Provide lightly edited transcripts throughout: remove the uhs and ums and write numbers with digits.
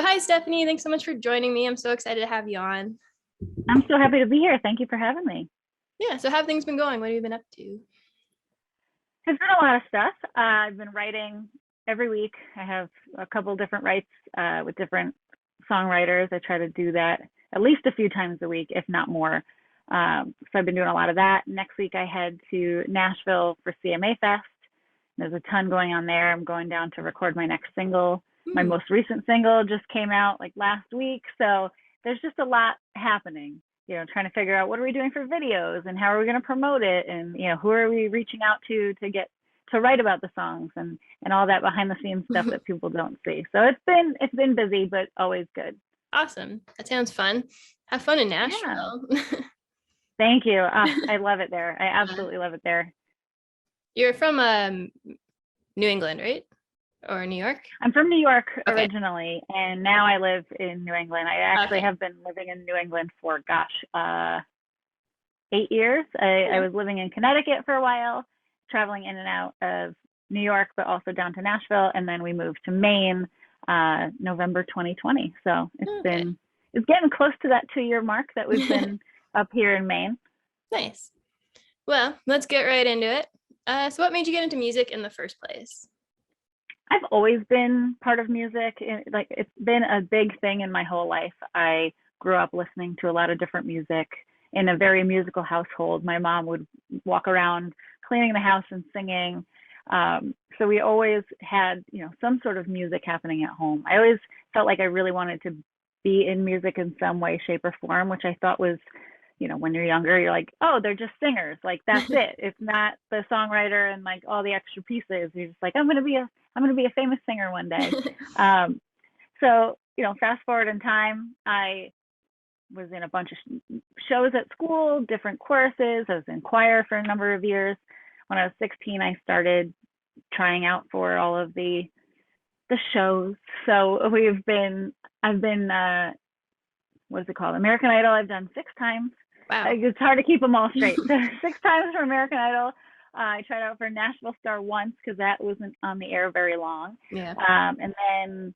So hi, Stephanie. Thanks so much for joining me. I'm so excited to have you on. I'm so happy to be here. Thank you for having me. Yeah, so how have things been going? What have you been up to? There's been a lot of stuff. I've been writing every week. I have a couple different writes with different songwriters. I try to do that at least a few times a week, if not more. So I've been doing a lot of that. Next week, I head to Nashville for CMA Fest. There's a ton going on there. I'm going down to record my next single. My Hmm. most recent single just came out like last week. So there's just a lot happening, trying to figure out what are we doing for videos and how are we going to promote it, and who are we reaching out to get to write about the songs, and all that behind the scenes stuff that people don't see. So it's been busy, but always good. Awesome. That sounds fun. Have fun in Yeah. Nashville. Thank you. I love it there. I absolutely love it there. You're from New England, right? Or New York? I'm from New York Okay. originally, and now I live in New England. I actually Okay. have been living in New England for, gosh, 8 years. I Yeah. was living in Connecticut for a while, traveling in and out of New York, but also down to Nashville. And then we moved to Maine November 2020. So Okay. it's getting close to that 2 year mark that we've been up here in Maine. Nice. Well, let's get right into it. So what made you get into music in the first place? I've always been part of music. Like, it's been a big thing in my whole life. I grew up listening to a lot of different music in a very musical household. My mom would walk around cleaning the house and singing. So we always had, some sort of music happening at home. I always felt like I really wanted to be in music in some way, shape, or form, which I thought was, when you're younger, you're like, oh, they're just singers. Like, that's it. It's not the songwriter and like all the extra pieces. You're just like, I'm gonna be a famous singer one day. So fast forward in time, I was in a bunch of shows at school, different choruses. I was in choir for a number of years. When I was 16, I started trying out for all of the shows. So I've been what is it called? American Idol. I've done 6 times. Wow. It's hard to keep them all straight. So 6 times for American Idol. I tried out for Nashville Star once because that wasn't on the air very long. Yeah. And then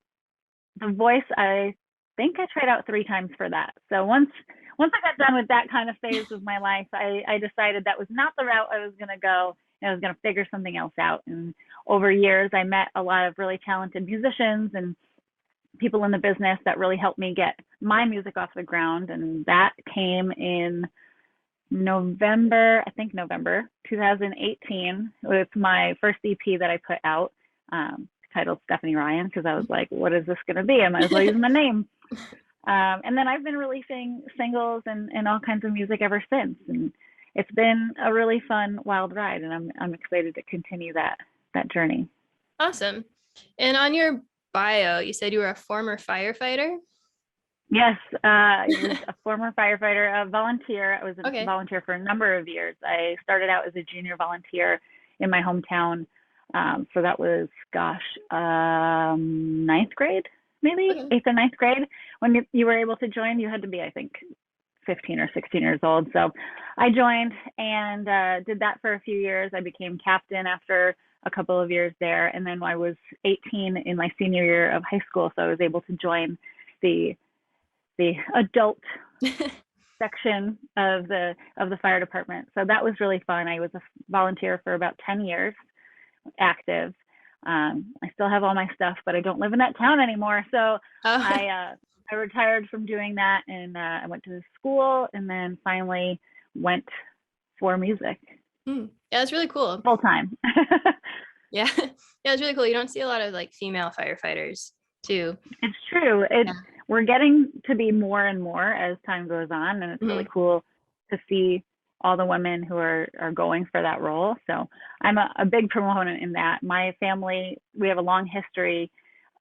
The Voice, I think I tried out 3 times for that. So once I got done with that kind of phase of my life, I decided that was not the route I was going to go. And I was going to figure something else out. And over years, I met a lot of really talented musicians and people in the business that really helped me get my music off the ground. And that came in November 2018, with my first EP that I put out, titled Stephanie Ryann, because I was like, what is this going to be? I might as well use my name. And then I've been releasing singles and all kinds of music ever since. And it's been a really fun, wild ride. And I'm excited to continue that journey. Awesome. And on your bio, you said you were a former firefighter. Yes, I was a former firefighter, a volunteer. I was a Okay. volunteer for a number of years. I started out as a junior volunteer in my hometown. So that was, gosh, ninth grade, maybe Okay. eighth and ninth grade. When you were able to join, you had to be, I think, 15 or 16 years old. So I joined and did that for a few years. I became captain after a couple of years there. And then I was 18 in my senior year of high school. So I was able to join the adult section of the fire department. So that was really fun. I was a volunteer for about 10 years, active. I still have all my stuff, but I don't live in that town anymore. So Oh, I retired from doing that, and I went to school, and then finally went for music yeah, that's really cool. full time. Yeah. Yeah, it's really cool. You don't see a lot of like female firefighters too. It's true. Yeah. We're getting to be more and more as time goes on, and it's really Mhm. cool to see all the women who are going for that role. So I'm a big proponent in that. My family, we have a long history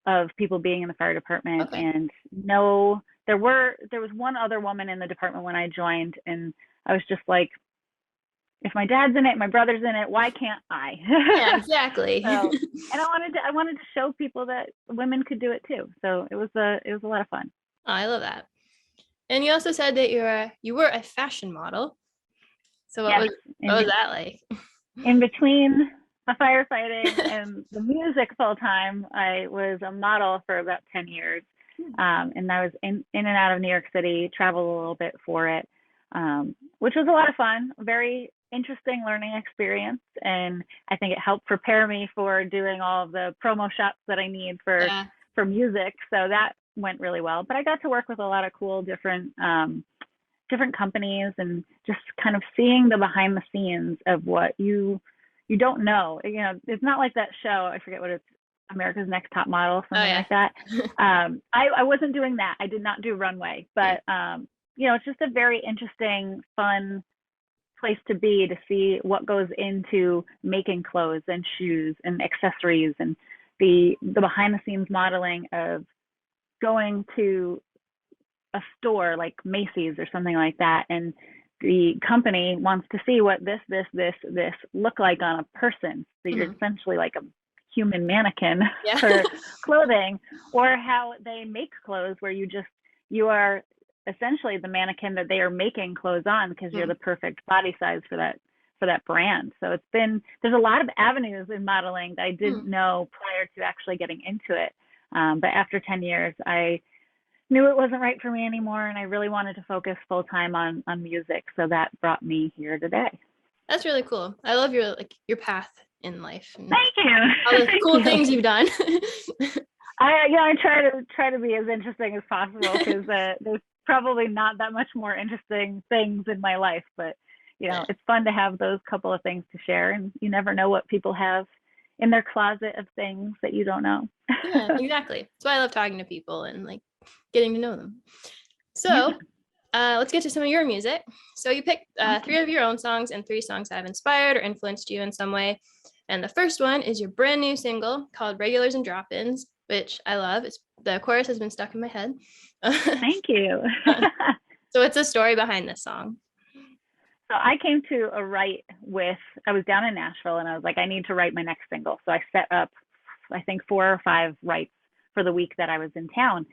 of people being in the fire department, Okay. and no, there was one other woman in the department when I joined, and I was just like, if my dad's in it, my brother's in it, why can't I? Yeah, exactly. So, and I wanted to show people that women could do it too. So it was a lot of fun. Oh, I love that. And you also said that you were a fashion model. So Yes, what in was be- that like? in between the firefighting and the music full time, I was a model for about 10 years. And I was in and out of New York City, traveled a little bit for it, which was a lot of fun, very interesting learning experience. And I think it helped prepare me for doing all of the promo shots that I need Yeah. for music. So that went really well. But I got to work with a lot of cool different companies and just kind of seeing the behind the scenes of what you don't know. You know, it's not like that show, I forget what it's, America's Next Top Model, Oh something yeah. like that. I wasn't doing that. I did not do runway, but you know, it's just a very interesting, fun place to be, to see what goes into making clothes and shoes and accessories, and the behind the scenes modeling of going to a store like Macy's or something like that, and the company wants to see what this look like on a person. So you're essentially like a human mannequin Yeah. for clothing, or how they make clothes where you are essentially the mannequin that they are making clothes on, because you're the perfect body size for that brand. So there's a lot of avenues in modeling that I didn't know prior to actually getting into it. But after 10 years, I knew it wasn't right for me anymore, and I really wanted to focus full time on music. So that brought me here today. That's really cool. I love your path in life and Thank you. all the Thank cool you. things you've done. I try to be as interesting as possible, because there's probably not that much more interesting things in my life, but you know, it's fun to have those couple of things to share, and you never know what people have in their closet of things that you don't know. Yeah, exactly. That's why I love talking to people and like getting to know them. So let's get to some of your music. So you picked 3 of your own songs and 3 songs that have inspired or influenced you in some way. And the first one is your brand new single called Regulars and Drop-Ins, which I love. The chorus has been stuck in my head. Thank you. So what's the story behind this song? So I came to a write I was down in Nashville, and I was like, I need to write my next single. So I set up, I think, 4 or 5 writes for the week that I was in town.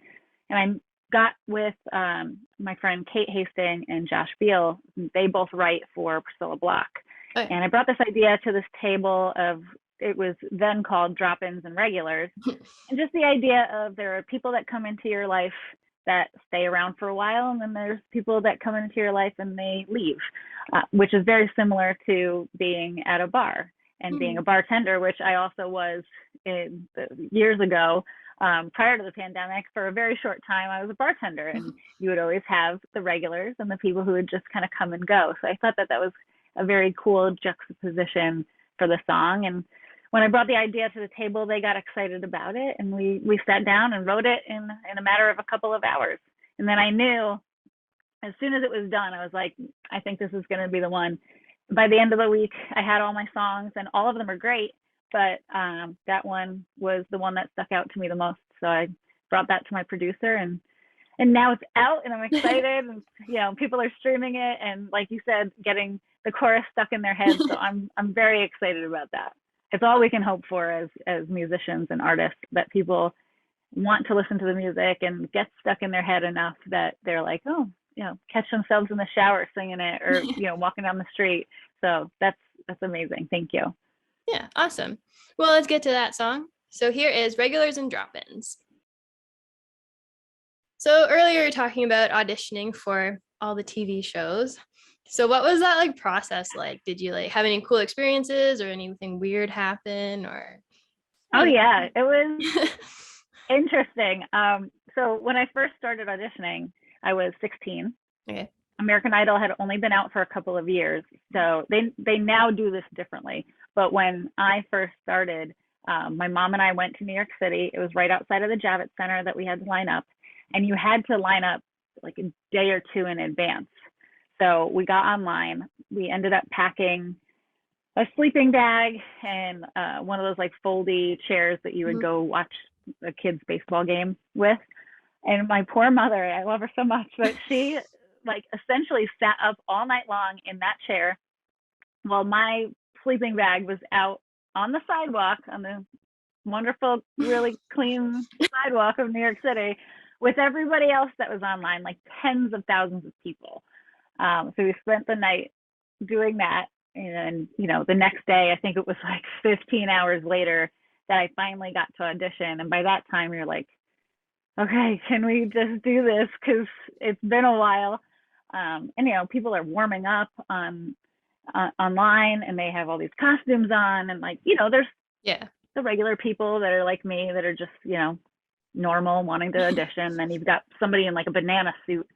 And I got with my friend Kate Hastings and Josh Beal. They both write for Priscilla Block. Okay. And I brought this idea to this table of, it was then called Drop-Ins and Regulars. And just the idea of, there are people that come into your life that stay around for a while, and then there's people that come into your life and they leave, which is very similar to being at a bar and being a bartender, which I also was years ago. Prior to the pandemic, for a very short time, I was a bartender, and you would always have the regulars and the people who would just kind of come and go. So I thought that was a very cool juxtaposition for the song. And when I brought the idea to the table, they got excited about it, and we sat down and wrote it in a matter of a couple of hours. And then I knew, as soon as it was done, I was like, I think this is going to be the one. By the end of the week, I had all my songs, and all of them are great, but that one was the one that stuck out to me the most. So I brought that to my producer, and now it's out, and I'm excited. And you know, people are streaming it, and like you said, getting the chorus stuck in their heads. So I'm very excited about that. It's all we can hope for as musicians and artists, that people want to listen to the music and get stuck in their head enough that they're like, oh, you know, catch themselves in the shower singing it, or you know, walking down the street. So that's amazing. Thank you. Yeah, awesome. Well, let's get to that song. So here is Regulars and Drop-Ins. So earlier you were talking about auditioning for all the TV shows. So what was that like process like? Did you like have any cool experiences or anything weird happen, or? Oh yeah, it was interesting. So when I first started auditioning, I was 16. Okay. American Idol had only been out for a couple of years, so they now do this differently. But when I first started, my mom and I went to New York City. It was right outside of the Javits Center that we had to line up, and you had to line up like a day or 2 in advance. So we got online. We ended up packing a sleeping bag and one of those like foldy chairs that you would go watch a kid's baseball game with. And my poor mother, I love her so much, but she like essentially sat up all night long in that chair while my sleeping bag was out on the sidewalk, on the wonderful, really clean sidewalk of New York City, with everybody else that was online, like tens of thousands of people. So we spent the night doing that. And, you know, the next day, I think it was like 15 hours later that I finally got to audition. And by that time, you're like, okay, can we just do this? Because it's been a while. And people are warming up on online, and they have all these costumes on, and there's Yeah. the regular people that are like me that are just normal wanting to audition. Then you've got somebody in like a banana suit,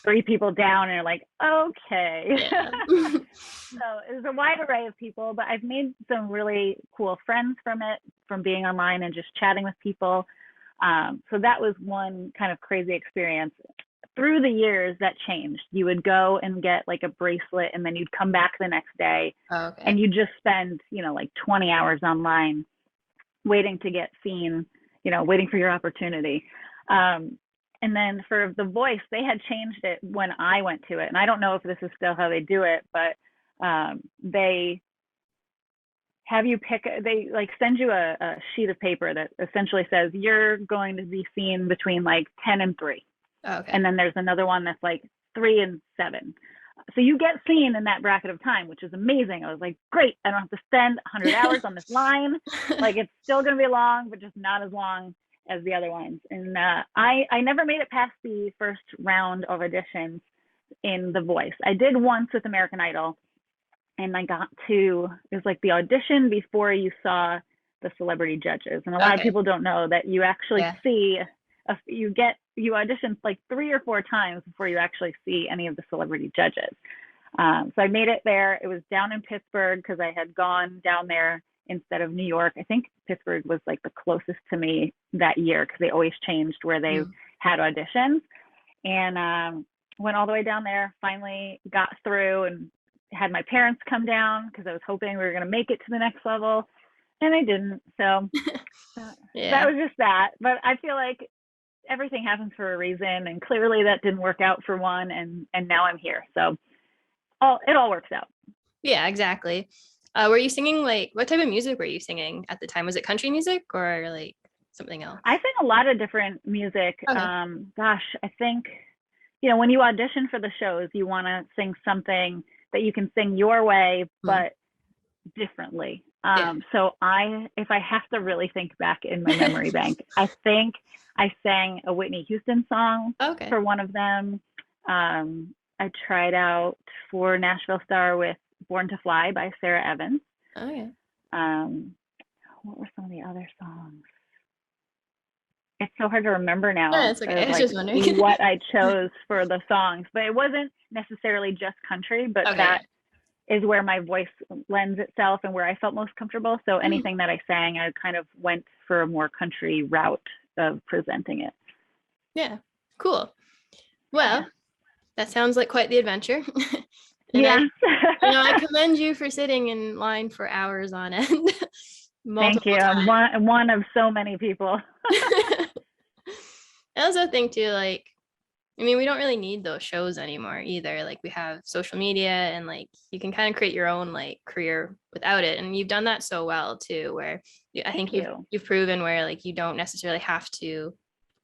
three people down, and you're like, okay. Yeah. So there's a wide array of people, but I've made some really cool friends from it, from being online and just chatting with people. So that was one kind of crazy experience. Through the years, that changed. You would go and get like a bracelet, and then you'd come back the next day, Okay. and you just spend, like 20 hours online waiting to get seen, waiting for your opportunity. And then for The Voice, they had changed it when I went to it. And I don't know if this is still how they do it, but they have you they like send you a sheet of paper that essentially says you're going to be seen between like 10 and 3. Okay. And then there's another one that's like 3 and 7. So you get seen in that bracket of time, which is amazing. I was like, great, I don't have to spend 100 hours on this line. Like, it's still going to be long, but just not as long as the other ones. And I never made it past the first round of auditions in The Voice. I did once with American Idol, and I got to, it was like the audition before you saw the celebrity judges. And a lot of people don't know that you actually see, you audition like 3 or 4 times before you actually see any of the celebrity judges. So I made it there. It was down in Pittsburgh because I had gone down there instead of New York. I think Pittsburgh was like the closest to me that year because they always changed where they had auditions. And went all the way down there, finally got through, and had my parents come down because I was hoping we were going to make it to the next level, and I didn't. So that was just that. But I feel like everything happens for a reason, and clearly that didn't work out for one, and now I'm here. So it all works out. Yeah, exactly. Were you singing, like, what type of music were you singing at the time? Was it country music or like something else? I sing a lot of different music. Okay. I think, when you audition for the shows, you want to sing something that you can sing your way, but differently. So if I have to really think back in my memory bank, I think I sang a Whitney Houston song for one of them. I tried out for Nashville Star with Born to Fly by Sarah Evans. Oh, yeah. What were some of the other songs? It's so hard to remember now. Yeah, it's okay. I was just wondering what I chose for the songs, but it wasn't necessarily just country, but that is where my voice lends itself and where I felt most comfortable. So anything that I sang, I kind of went for a more country route of presenting it. Yeah, cool. Well, that sounds like quite the adventure. I commend you for sitting in line for hours on end. Thank you. I'm one of so many people. I also think too, like, I mean, we don't really need those shows anymore either. Like, we have social media, and like you can kind of create your own like career without it. And you've done that so well too, where I think you've proven where like you don't necessarily have to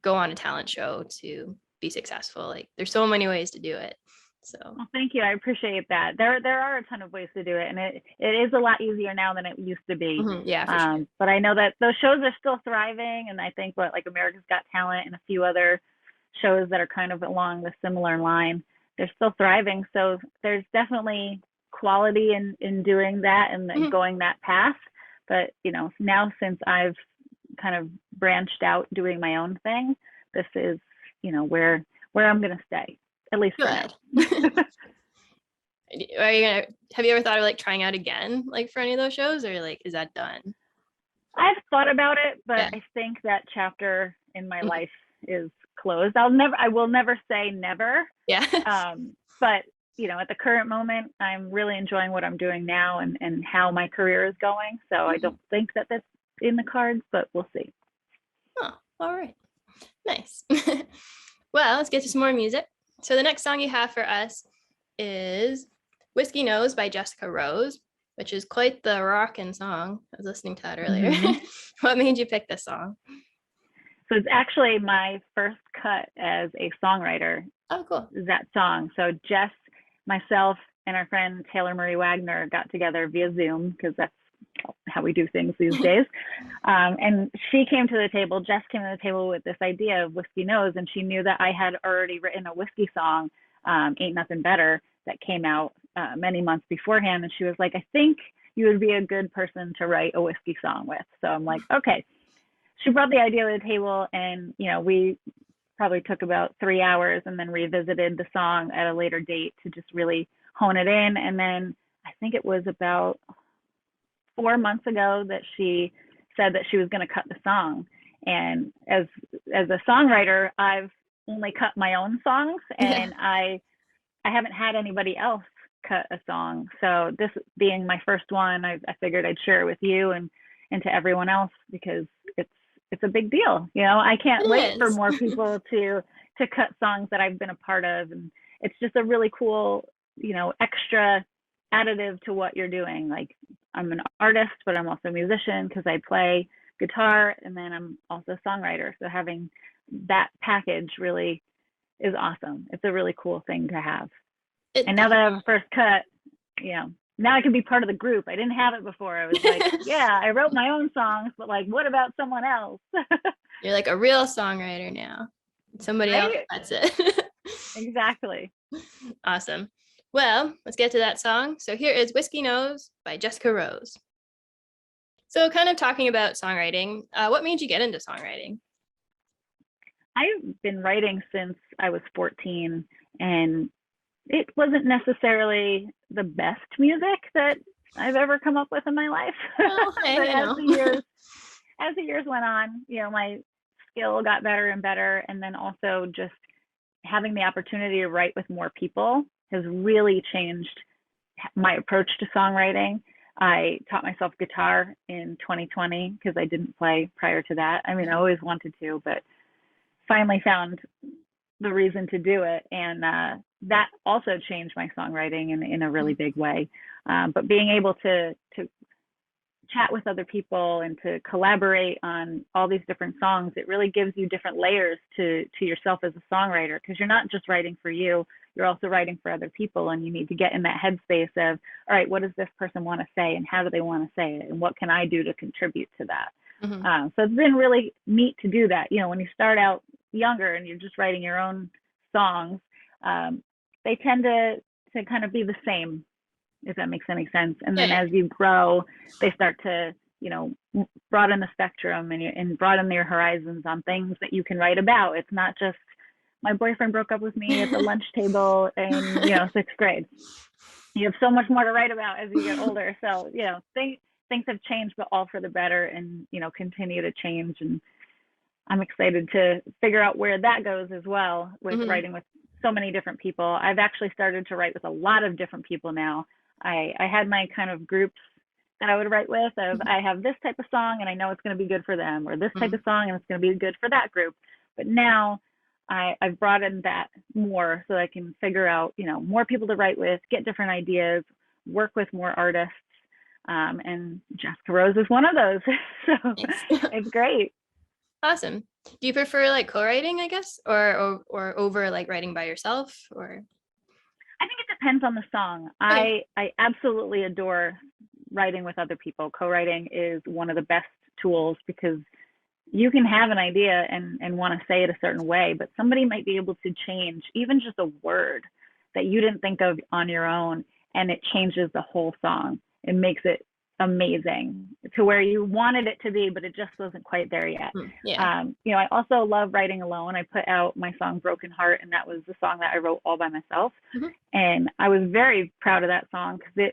go on a talent show to be successful. Like, there's so many ways to do it. So thank you. I appreciate that. There are a ton of ways to do it, and it is a lot easier now than it used to be. Yeah, for sure. But I know that those shows are still thriving, and I think like America's Got Talent and a few other shows that are kind of along the similar line, they're still thriving. So there's definitely quality in doing that and going that path. But now since I've kind of branched out doing my own thing, this is where I'm going to stay. At least for now. Have you ever thought of like trying out again, like for any of those shows, or like, is that done? I've thought about it, but I think that chapter in my life is closed. I will never say never. Yeah. But at the current moment, I'm really enjoying what I'm doing now and how my career is going. So I don't think that that's in the cards, but we'll see. Oh, all right. Nice. Well, let's get to some more music. So the next song you have for us is Whiskey Nose by Jessica Rose, which is quite the rockin' song. I was listening to that earlier. What made you pick this song? So it's actually my first cut as a songwriter. Oh, cool. That song. So Jess, myself, and our friend Taylor Marie Wagner got together via Zoom because that's how we do things these days. And she came to the table, Jess came to the table with this idea of Whiskey Nose, and she knew that I had already written a whiskey song, Ain't Nothing Better, that came out many months beforehand. And she was like, I think you would be a good person to write a whiskey song with. So I'm like, okay. She brought the idea to the table, and, you know, we probably took about 3 hours and then revisited the song at a later date to just really hone it in. And then I think it was about 4 months ago that she said that she was going to cut the song. And as a songwriter, I've only cut my own songs, and I haven't had anybody else cut a song. So this being my first one, I figured I'd share it with you and to everyone else, because it's a big deal. You know, I can't wait for more people to cut songs that I've been a part of. And it's just a really cool, you know, extra additive to what you're doing. Like, I'm an artist, but I'm also a musician because I play guitar, and then I'm also a songwriter. So having that package really is awesome. It's a really cool thing to have. And now that I have a first cut, you know, now I can be part of the group. I didn't have it before. I was like, yeah, I wrote my own songs, but like, what about someone else? You're like a real songwriter now. Somebody else, that's it. Exactly. Awesome. Well, let's get to that song. So here is Whiskey Nose by Jessica Rose. So kind of talking about songwriting, what made you get into songwriting? I've been writing since I was 14, and it wasn't necessarily the best music that I've ever come up with in my life. Oh, hey, but as the years went on, you know, my skill got better and better. And then also just having the opportunity to write with more people has really changed my approach to songwriting. I taught myself guitar in 2020 because I didn't play prior to that. I mean, I always wanted to, but finally found the reason to do it. And that also changed my songwriting in a really big way. But being able to chat with other people and to collaborate on all these different songs, it really gives you different layers to yourself as a songwriter, because you're not just writing for you, you're also writing for other people, and you need to get in that headspace of, all right, what does this person want to say, and how do they want to say it, and what can I do to contribute to that? Mm-hmm. So it's been really neat to do that. You know, when you start out younger and you're just writing your own songs, they tend to kind of be the same, if that makes any sense. And then as you grow, they start to, you know, broaden the spectrum and broaden your horizons on things that you can write about. It's not just, my boyfriend broke up with me at the lunch table in, you know, 6th grade. You have so much more to write about as you get older. So, you know, things have changed, but all for the better, and, you know, continue to change. And I'm excited to figure out where that goes as well with writing with so many different people. I've actually started to write with a lot of different people now. I had my kind of groups that I would write with of, I have this type of song and I know it's going to be good for them, or this type of song and it's going to be good for that group. But now I've broadened that more so I can figure out, you know, more people to write with, get different ideas, work with more artists. And Jessica Rose is one of those. So it's great. Awesome. Do you prefer like co-writing, I guess, or over like writing by yourself, or? I think it depends on the song. I absolutely adore writing with other people. Co-writing is one of the best tools, because you can have an idea and want to say it a certain way, but somebody might be able to change even just a word that you didn't think of on your own, and it changes the whole song. It makes it amazing to where you wanted it to be, but it just wasn't quite there yet. You know, I also love writing alone. I put out my song Broken Heart, and that was the song that I wrote all by myself. And I was very proud of that song, because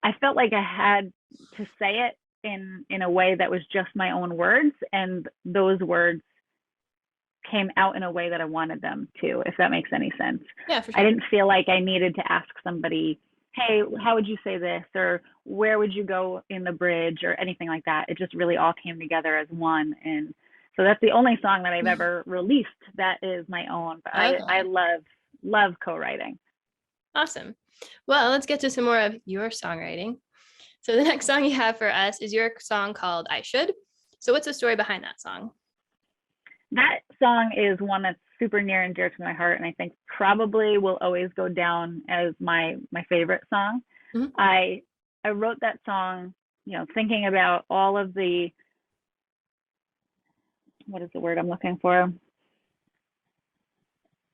I felt like I had to say it in a way that was just my own words, and those words came out in a way that I wanted them to, if that makes any sense. Yeah, for sure. I didn't feel like I needed to ask somebody, hey, how would you say this? Or where would you go in the bridge, or anything like that. It just really all came together as one. And so that's the only song that I've ever released that is my own. But I love co-writing. Awesome. Well, let's get to some more of your songwriting. So the next song you have for us is your song called I Should. So what's the story behind that song? That song is one that's super near and dear to my heart, and I think probably will always go down as my favorite song. I wrote that song thinking about all of the, what is the word I'm looking for?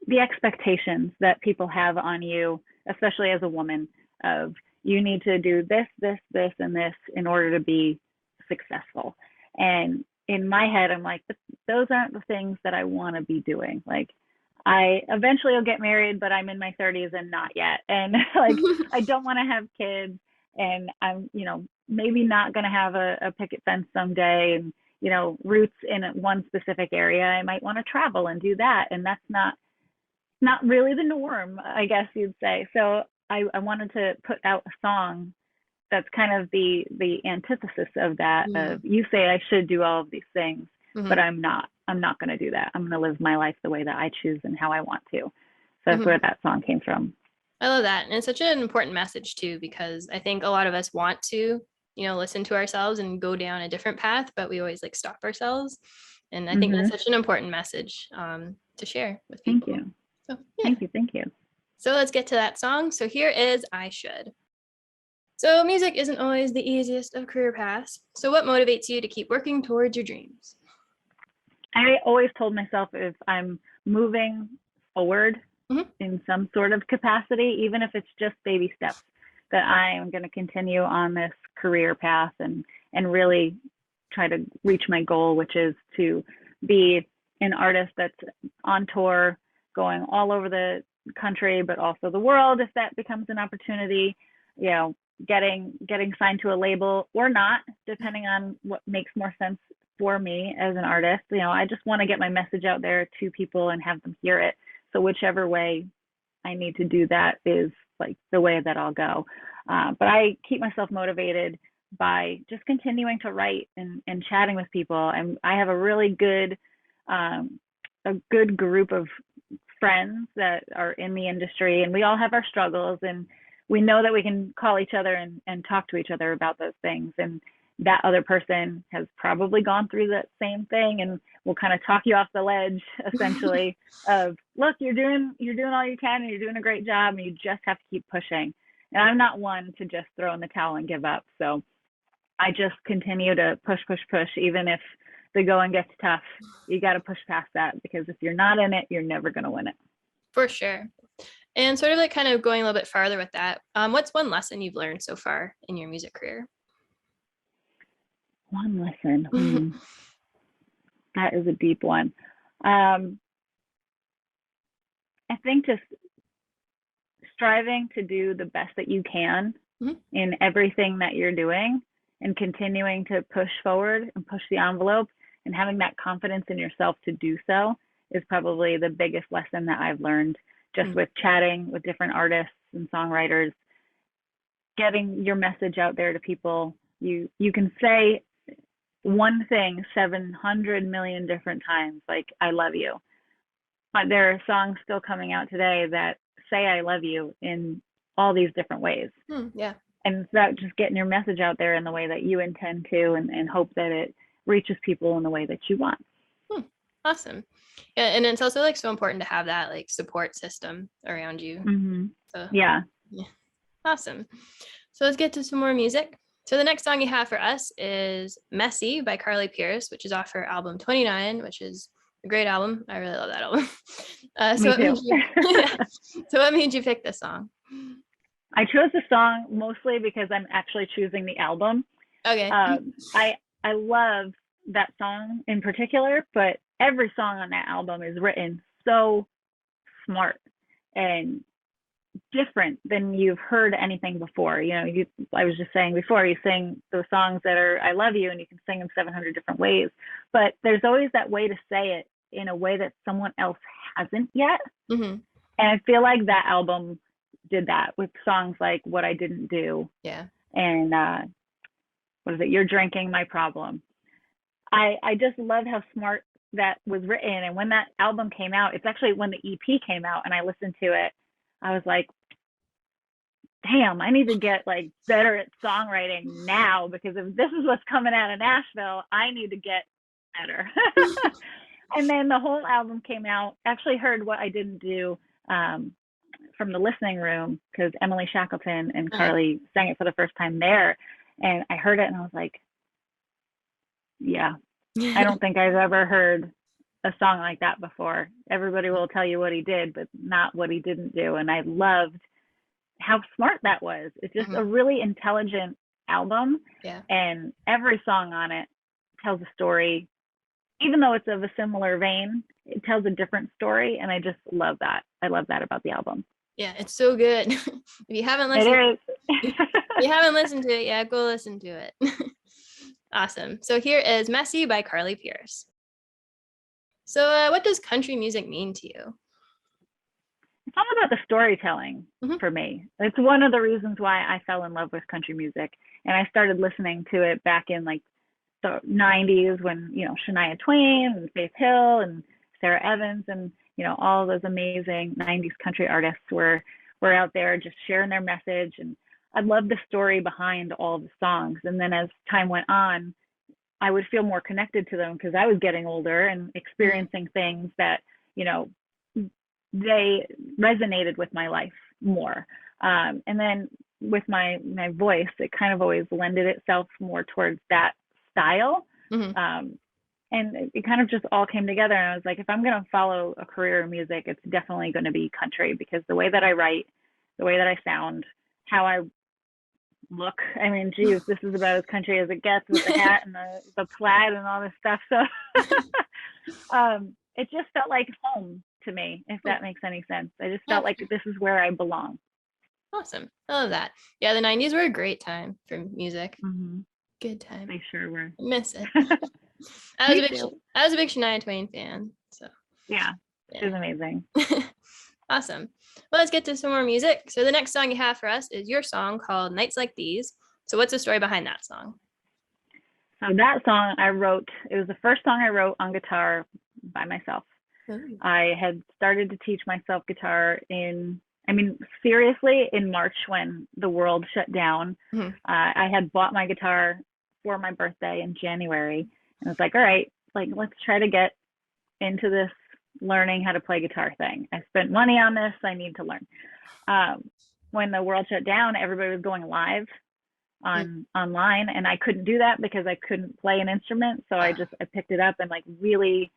The expectations that people have on you, especially as a woman, of you need to do this, this, this, and this in order to be successful. And in my head, I'm like, those aren't the things that I want to be doing. Like, I eventually will get married, but I'm in my 30s and not yet. And like, I don't want to have kids, and I'm, maybe not going to have a picket fence someday, and, roots in one specific area. I might want to travel and do that. And that's not really the norm, I guess you'd say. So I wanted to put out a song that's kind of the antithesis of that. Of, you say I should do all of these things, but I'm not going to do that. I'm going to live my life the way that I choose and how I want to. So that's where that song came from. I love that. And it's such an important message too, because I think a lot of us want to, listen to ourselves and go down a different path, but we always like stop ourselves. And I think that's such an important message to share with people. Thank you. So, yeah. Thank you. So let's get to that song. So here is I Should. So music isn't always the easiest of career paths. So what motivates you to keep working towards your dreams? I always told myself, if I'm moving forward in some sort of capacity, even if it's just baby steps, that I am going to continue on this career path and really try to reach my goal, which is to be an artist that's on tour, going all over the country, but also the world, if that becomes an opportunity, getting signed to a label or not, depending on what makes more sense for me as an artist. I just want to get my message out there to people and have them hear it. So whichever way I need to do that is like the way that I'll go. But I keep myself motivated by just continuing to write and chatting with people. And I have a really good, a good group of friends that are in the industry, and we all have our struggles, and we know that we can call each other and talk to each other about those things. And that other person has probably gone through that same thing, and will kind of talk you off the ledge, essentially, of, look, you're doing all you can, and you're doing a great job, and you just have to keep pushing. And I'm not one to just throw in the towel and give up. So I just continue to push, even if the going gets tough. You got to push past that, because if you're not in it, you're never going to win it. For sure. And sort of like kind of going a little bit farther with that, what's one lesson you've learned so far in your music career? One lesson. That is a deep one. I think just striving to do the best that you can in everything that you're doing, and continuing to push forward and push the envelope, and having that confidence in yourself to do so is probably the biggest lesson that I've learned, just with chatting with different artists and songwriters, getting your message out there to people. You can say one thing 700 million different times, like, I love you. But there are songs still coming out today that say I love you in all these different ways. Yeah. And it's about just getting your message out there in the way that you intend to, and hope that it reaches people in the way that you want. Awesome. Yeah, and it's also like so important to have that like support system around you. So yeah. Awesome. So let's get to some more music. So the next song you have for us is Messy by Carly Pierce, which is off her album 29, which is a great album. I really love that album. So what made you pick this song? I chose the song mostly because I'm actually choosing the album. Okay. I love that song in particular, but every song on that album is written so smart and different than you've heard anything before. I was just saying before, you sing those songs that are I love you, and you can sing them 700 different ways, but there's always that way to say it in a way that someone else hasn't yet. And I feel like that album did that with songs like What I Didn't Do, and what is it, You're Drinking My Problem. I just love how smart that was written. And when that album came out, it's actually when the EP came out and I listened to it, I was like, damn, I need to get like better at songwriting now, because if this is what's coming out of Nashville, I need to get better. And then the whole album came out. Actually heard What I Didn't Do from the listening room, because Emily Shackleton and Carly sang it for the first time there. And I heard it and I was like, yeah, I don't think I've ever heard a song like that before. Everybody will tell you what he did, but not what he didn't do. And I loved how smart that was. It's just a really intelligent album. Yeah. And every song on it tells a story. Even though it's of a similar vein, it tells a different story. And I just love that. I love that about the album. Yeah, it's so good. If you haven't listened, It is. if you haven't listened to it, yeah, go listen to it. Awesome. So here is Messy by Carly Pierce. So what does country music mean to you? It's all about the storytelling for me. It's one of the reasons why I fell in love with country music. And I started listening to it back in like the 90s when, you know, Shania Twain and Faith Hill and Sarah Evans and, you know, all those amazing 90s country artists were out there just sharing their message. And I loved the story behind all the songs. And then as time went on, I would feel more connected to them because I was getting older and experiencing things that, you know, they resonated with my life more. And then with my voice, it kind of always lended itself more towards that style. And it kind of just all came together. And I was like, if I'm going to follow a career in music, it's definitely going to be country, because the way that I write, the way that I sound, how I look, I mean, geez, this is about as country as it gets with the hat and the plaid and all this stuff. So it just felt like home to me, if that makes any sense. I just felt like this is where I belong. Awesome. I love that. Yeah, the 90s were a great time for music. Good time. They sure were. Miss it. I was a big Shania Twain fan. So yeah. She was amazing. Awesome. Well, let's get to some more music. So the next song you have for us is your song called Nights Like These. So what's the story behind that song? So that song I wrote, it was the first song I wrote on guitar by myself. I had started to teach myself guitar seriously in March when the world shut down. I had bought my guitar for my birthday in January, and I was like, all right, like, let's try to get into this learning how to play guitar thing. I spent money on this. I need to learn. When the world shut down, everybody was going live online, and I couldn't do that because I couldn't play an instrument. So I picked it up and like really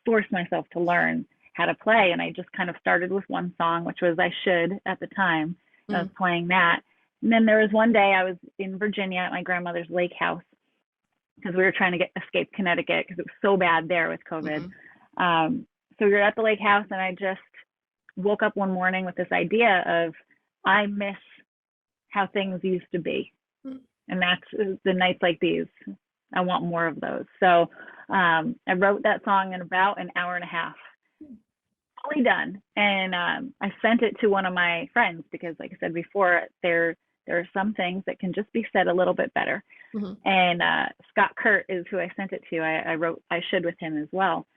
forced myself to learn how to play. And I just kind of started with one song, which was I Should at the time. I was playing that. And then there was one day I was in Virginia at my grandmother's lake house because we were trying to escape Connecticut because it was so bad there with COVID. So we were at the lake house, and I just woke up one morning with this idea of, I miss how things used to be. And that's the nights like these. I want more of those. So I wrote that song in about an hour and a half, fully done. And I sent it to one of my friends because, like I said before, there are some things that can just be said a little bit better. And Scott Kurt is who I sent it to. I wrote I Should with him as well.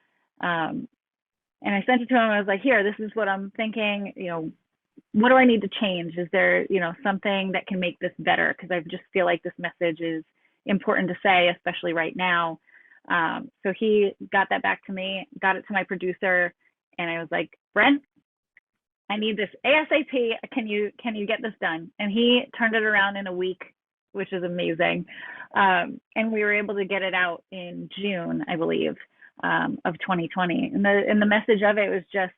And I sent it to him. I was like, here, this is what I'm thinking. You know, what do I need to change? Is there, you know, something that can make this better? Because I just feel like this message is important to say, especially right now. So he got that back to me, got it to my producer, and I was like, Brent, I need this ASAP. Can you get this done? And he turned it around in a week, which is amazing. And we were able to get it out in June, I believe, of 2020. And the message of it was just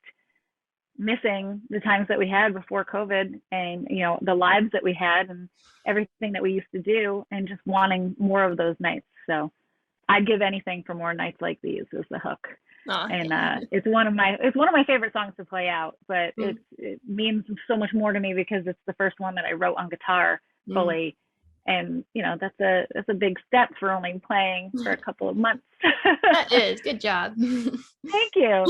missing the times that we had before COVID, and, you know, the lives that we had and everything that we used to do, and just wanting more of those nights. So I'd give anything for more nights like these is the hook. It's one of my favorite songs to play out, but it means so much more to me because it's the first one that I wrote on guitar fully. And, you know, that's a big step for only playing for a couple of months. That is. Good job. Thank you.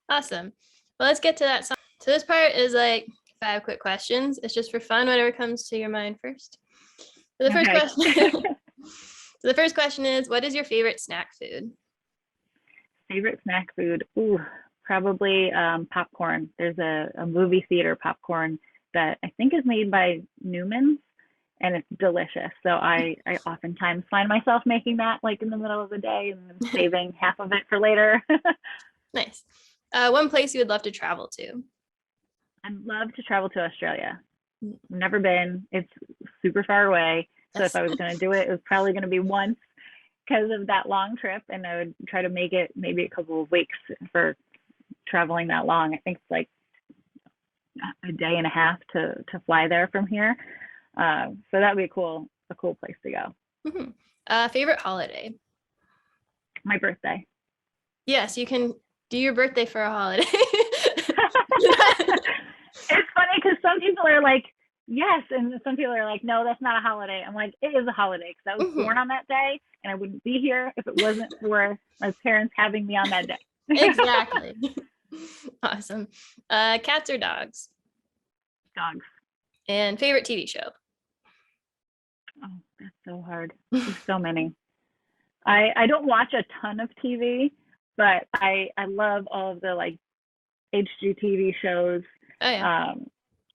Awesome. Well, let's get to that song. So this part is like 5 quick questions. It's just for fun, whatever comes to your mind first. So the first question. So the first question is, what is your favorite snack food? Favorite snack food? Ooh, probably popcorn. There's a movie theater popcorn that I think is made by Newman's, and it's delicious. So I oftentimes find myself making that like in the middle of the day and then saving half of it for later. Nice. One place you would love to travel to? I'd love to travel to Australia. Never been. It's super far away. So if I was going to do it, it was probably going to be once because of that long trip, and I would try to make it maybe a couple of weeks for traveling that long. I think it's like a day and a half to fly there from here. So that would be a cool place to go. Favorite holiday? My birthday. Yes, you can do your birthday for a holiday. It's funny because some people are like, yes, and some people are like, no, that's not a holiday. I'm like, it is a holiday because I was born on that day, and I wouldn't be here if it wasn't for my parents having me on that day. Exactly. Awesome. Cats or dogs? Dogs. And favorite TV show? Oh, that's so hard. There's so many. I don't watch a ton of TV, but I love all of the like HGTV shows. Oh yeah.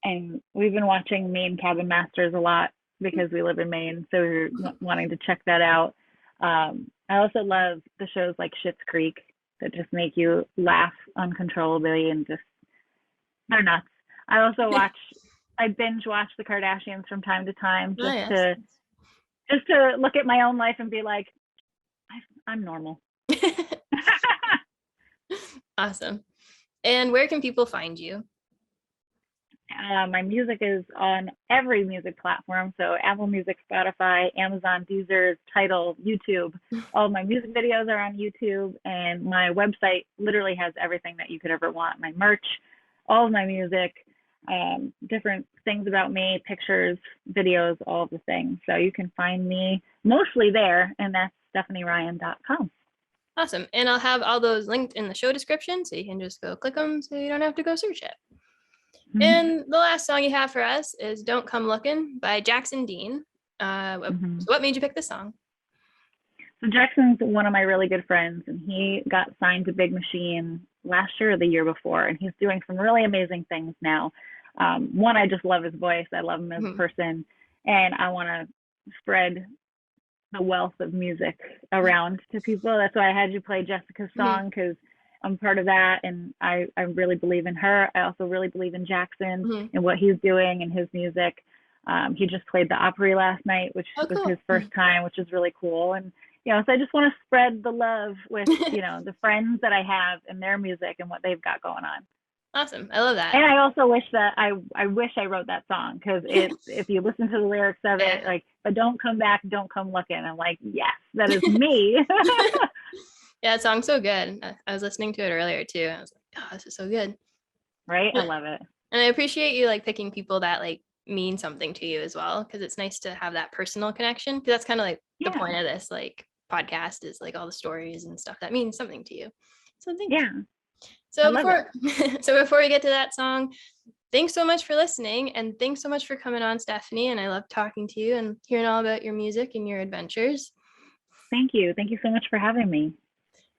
And we've been watching Maine Cabin Masters a lot because we live in Maine, so we're wanting to check that out. I also love the shows like Schitt's Creek that just make you laugh uncontrollably and just they're nuts. I also I binge watch the Kardashians from time to time just to look at my own life and be like, I'm normal. Awesome. And where can people find you? My music is on every music platform. So Apple Music, Spotify, Amazon, Deezer, Tidal, YouTube. All of my music videos are on YouTube, and my website literally has everything that you could ever want. My merch, all of my music, different things about me, pictures, videos, all of the things. So you can find me mostly there, and that's stephanieryann.com. Awesome. And I'll have all those linked in the show description, so you can just go click them so you don't have to go search it. And the last song you have for us is Don't Come Looking by Jackson Dean. So what made you pick this song? So Jackson's one of my really good friends, and he got signed to Big Machine last year or the year before, and he's doing some really amazing things now. One, I just love his voice. I love him as a person, and I want to spread the wealth of music around to people. That's why I had you play Jessica's song, because I'm part of that, and I really believe in her. I also really believe in Jackson and what he's doing and his music. He just played the Opry last night, which was his first time, which is really cool. And so I just want to spread the love with the friends that I have and their music and what they've got going on. Awesome. I love that. And I also wish that I wish I wrote that song, because if you listen to the lyrics of it, like, but don't come back, don't come looking. I'm like, yes, that is me. Yeah, that song's so good. I was listening to it earlier too. I was like, oh, this is so good. Right? I love it. And I appreciate you like picking people that like mean something to you as well, because it's nice to have that personal connection. Because that's kind of like the point of this like podcast is like all the stories and stuff that means something to you. So thank you. So before we get to that song, thanks so much for listening, and thanks so much for coming on, Stephanie. And I love talking to you and hearing all about your music and your adventures. Thank you. Thank you so much for having me.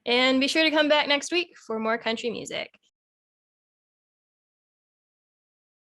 And be sure to come back next week for more country music.